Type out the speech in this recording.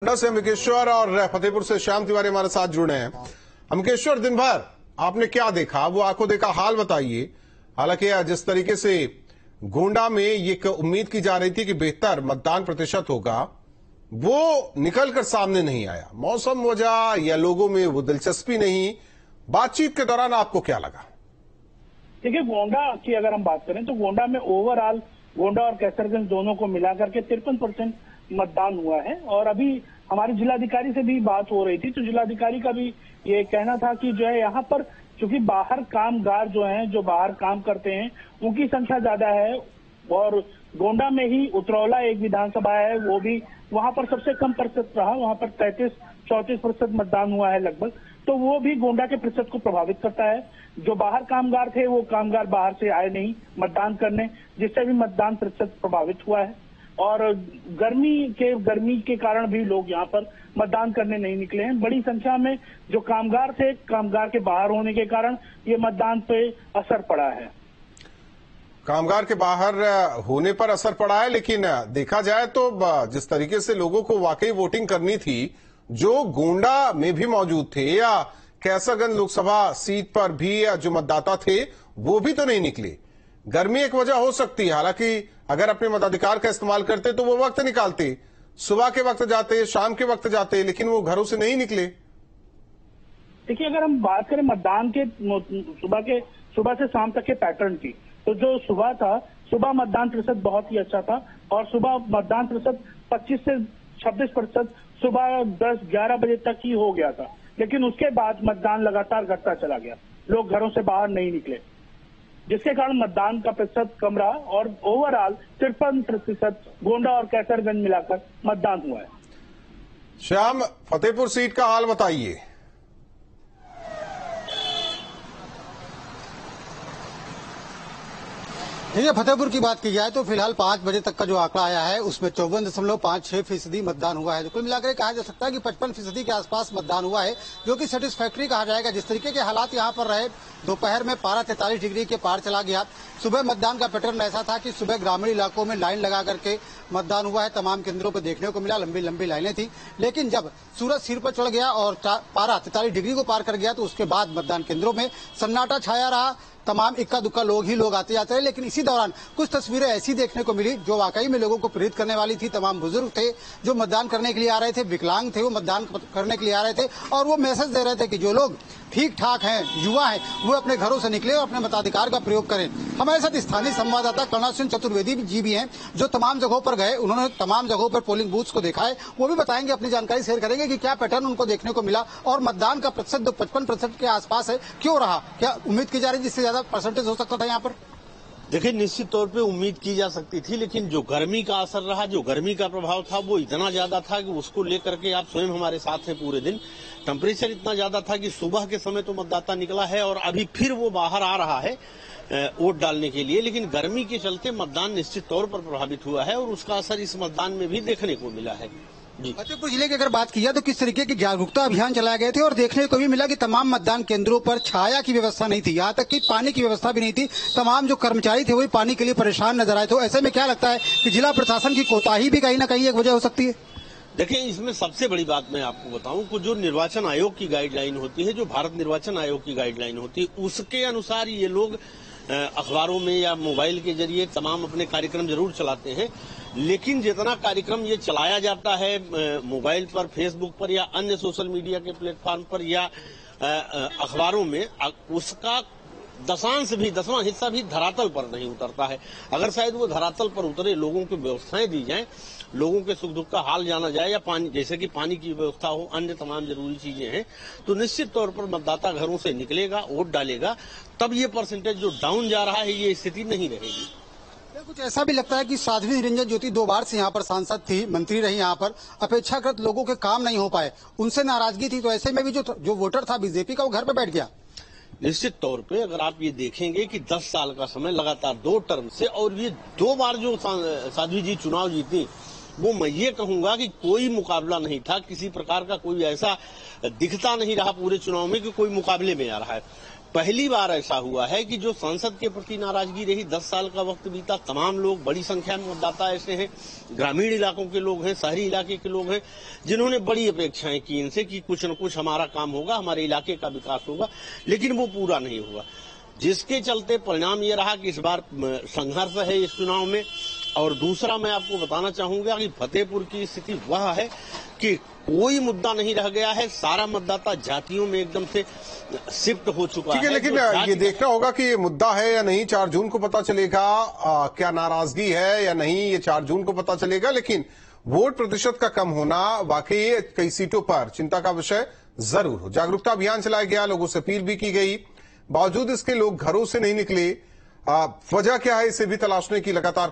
गोंडा से अमकेश्वर और फतेहपुर से श्याम तिवारी हमारे साथ जुड़े हैं। अमकेश्वर, दिन भर आपने क्या देखा, वो आंखों देखा हाल बताइए। हालांकि जिस तरीके से गोंडा में एक उम्मीद की जा रही थी कि बेहतर मतदान प्रतिशत होगा, वो निकलकर सामने नहीं आया। मौसम वजह या लोगों में वो दिलचस्पी नहीं। बातचीत के दौरान आपको क्या लगा? देखिए, गोंडा की अगर हम बात करें तो गोंडा में ओवरऑल गोंडा और कैसरगंज दोनों को मिलाकर के 53% मतदान हुआ है। और अभी हमारे जिलाधिकारी से भी बात हो रही थी तो जिलाधिकारी का भी ये कहना था कि जो है यहाँ पर चूंकि बाहर कामगार जो हैं, जो बाहर काम करते हैं, उनकी संख्या ज्यादा है। और गोंडा में ही उतरौला एक विधानसभा है, वो भी वहां पर सबसे कम प्रतिशत रहा। वहां पर 33-34% मतदान हुआ है लगभग। तो वो भी गोंडा के प्रतिशत को प्रभावित करता है। जो बाहर कामगार थे वो कामगार बाहर से आए नहीं मतदान करने, जिससे भी मतदान प्रतिशत प्रभावित हुआ है। और गर्मी के कारण भी लोग यहाँ पर मतदान करने नहीं निकले हैं। बड़ी संख्या में जो कामगार थे, कामगार के बाहर होने के कारण ये मतदान पे असर पड़ा है। कामगार के बाहर होने पर असर पड़ा है, लेकिन देखा जाए तो जिस तरीके से लोगों को वाकई वोटिंग करनी थी, जो गोंडा में भी मौजूद थे या कैसरगंज लोकसभा सीट पर भी जो मतदाता थे वो भी तो नहीं निकले। गर्मी एक वजह हो सकती है, हालांकि अगर अपने मताधिकार का इस्तेमाल करते तो वो वक्त निकालते, सुबह के वक्त जाते, शाम के वक्त जाते, लेकिन वो घरों से नहीं निकले। देखिए, अगर हम बात करें मतदान के सुबह से शाम तक के पैटर्न की, तो जो सुबह था, सुबह मतदान प्रतिशत बहुत ही अच्छा था। और सुबह मतदान प्रतिशत 25 से 26% सुबह 10-11 बजे तक ही हो गया था। लेकिन उसके बाद मतदान लगातार घटता चला गया, लोग घरों से बाहर नहीं निकले, जिसके कारण मतदान का प्रतिशत कम रहा। और ओवरऑल 53% गोंडा और कैसरगंज मिलाकर मतदान हुआ है। श्याम, फतेहपुर सीट का हाल बताइए। देखिए, फतेहपुर की बात की जाए तो फिलहाल 5 बजे तक का जो आंकड़ा आया है उसमें 54.56% मतदान हुआ है। तो कुल मिलाकर कहा जा सकता है कि 55% के आसपास मतदान हुआ है, जो कि सेटिस्फैक्ट्री कहा जाएगा। जिस तरीके के हालात यहाँ पर रहे, दोपहर में पारा 43 डिग्री के पार चला गया। सुबह मतदान का पैटर्न ऐसा था कि सुबह ग्रामीण इलाकों में लाइन लगा करके मतदान हुआ है, तमाम केंद्रों पर देखने को मिला, लंबी लंबी लाइनें थी। लेकिन जब सूरज सिर पर चढ़ गया और पारा 43 डिग्री को पार कर गया तो उसके बाद मतदान केंद्रों में सन्नाटा छाया रहा। तमाम इक्का दुक्का लोग आते जाते रहे। लेकिन इसी दौरान कुछ तस्वीरें ऐसी देखने को मिली जो वाकई में लोगों को प्रेरित करने वाली थी। तमाम बुजुर्ग थे जो मतदान करने के लिए आ रहे थे, विकलांग थे वो मतदान करने के लिए आ रहे थे, और वो मैसेज दे रहे थे कि जो लोग ठीक ठाक हैं, युवा हैं, वो अपने घरों से निकले और अपने मताधिकार का प्रयोग करें। हमारे साथ स्थानीय संवाददाता कर्नल सिंह चतुर्वेदी जी भी हैं, जो तमाम जगहों पर गए, उन्होंने तमाम जगहों पर पोलिंग बूथ्स को देखा है। वो भी बताएंगे, अपनी जानकारी शेयर करेंगे कि क्या पैटर्न उनको देखने को मिला और मतदान का प्रतिशत जो 55% के आसपास है क्यों रहा, क्या उम्मीद की जा रही जिससे ज्यादा परसेंटेज हो सकता था यहाँ पर? देखिए, निश्चित तौर पे उम्मीद की जा सकती थी, लेकिन जो गर्मी का असर रहा, जो गर्मी का प्रभाव था वो इतना ज्यादा था कि उसको लेकर के आप स्वयं हमारे साथ हैं पूरे दिन। टेम्परेचर इतना ज्यादा था कि सुबह के समय तो मतदाता निकला है और अभी फिर वो बाहर आ रहा है वोट डालने के लिए। लेकिन गर्मी के चलते मतदान निश्चित तौर पर प्रभावित हुआ है और उसका असर इस मतदान में भी देखने को मिला है। फतेहपुर जिले की अगर बात की जाए तो किस तरीके के जागरूकता अभियान चलाए गए थे और देखने को भी मिला कि तमाम मतदान केंद्रों पर छाया की व्यवस्था नहीं थी, यहाँ तक कि पानी की व्यवस्था भी नहीं थी। तमाम जो कर्मचारी थे वही पानी के लिए परेशान नजर आए। तो ऐसे में क्या लगता है कि जिला प्रशासन की कोताही भी कहीं ना कहीं एक वजह हो सकती है? देखिए, इसमें सबसे बड़ी बात मैं आपको बताऊं कि जो निर्वाचन आयोग की गाइडलाइन होती है, जो भारत निर्वाचन आयोग की गाइडलाइन होती है, उसके अनुसार ये लोग अखबारों में या मोबाइल के जरिए तमाम अपने कार्यक्रम जरूर चलाते हैं। लेकिन जितना कार्यक्रम ये चलाया जाता है मोबाइल पर, फेसबुक पर या अन्य सोशल मीडिया के प्लेटफॉर्म पर या अखबारों में, उसका दसवां हिस्सा भी धरातल पर नहीं उतरता है। अगर शायद वो धरातल पर उतरे, लोगों को व्यवस्थाएं दी जाएं, लोगों के सुख दुख का हाल जाना जाए, या पानी, जैसे कि पानी की व्यवस्था हो, अन्य तमाम जरूरी चीजें हैं, तो निश्चित तौर पर मतदाता घरों से निकलेगा, वोट डालेगा, तब ये परसेंटेज जो डाउन जा रहा है ये स्थिति नहीं रहेगी। कुछ ऐसा भी लगता है कि साध्वी निरंजन ज्योति 2 बार से यहाँ पर सांसद थी, मंत्री रही, यहाँ पर अपेक्षाकृत लोगों के काम नहीं हो पाए, उनसे नाराजगी थी। तो ऐसे में भी जो वोटर था बीजेपी का, वो घर पे बैठ गया। निश्चित तौर पे अगर आप ये देखेंगे कि 10 साल का समय लगातार 2 टर्म से, और ये 2 बार जो साध्वी जी चुनाव जीती, वो मैं ये कहूंगा कि कोई मुकाबला नहीं था, किसी प्रकार का कोई ऐसा दिखता नहीं रहा पूरे चुनाव में कि कोई मुकाबले में आ रहा है। पहली बार ऐसा हुआ है कि जो संसद के प्रति नाराजगी रही, 10 साल का वक्त बीता, तमाम लोग, बड़ी संख्या में मतदाता ऐसे हैं, ग्रामीण इलाकों के लोग हैं, शहरी इलाके के लोग हैं, जिन्होंने बड़ी अपेक्षाएं की इनसे कि कुछ न कुछ हमारा काम होगा, हमारे इलाके का विकास होगा, लेकिन वो पूरा नहीं हुआ, जिसके चलते परिणाम ये रहा कि इस बार संघर्ष है इस चुनाव में। और दूसरा मैं आपको बताना चाहूंगा कि फतेहपुर की स्थिति वह है कि कोई मुद्दा नहीं रह गया है, सारा मतदाता जातियों में एकदम से शिफ्ट हो चुका है। ठीक है, लेकिन ये देखना होगा कि ये मुद्दा है या नहीं, 4 जून को पता चलेगा। क्या नाराजगी है या नहीं, ये 4 जून को पता चलेगा। लेकिन वोट प्रतिशत का कम होना वाकई कई सीटों पर चिंता का विषय जरूर हो। जागरूकता अभियान चलाया गया, लोगों से अपील भी की गई, बावजूद इसके लोग घरों से नहीं निकले। वजह क्या है, इसे भी तलाशने की लगातार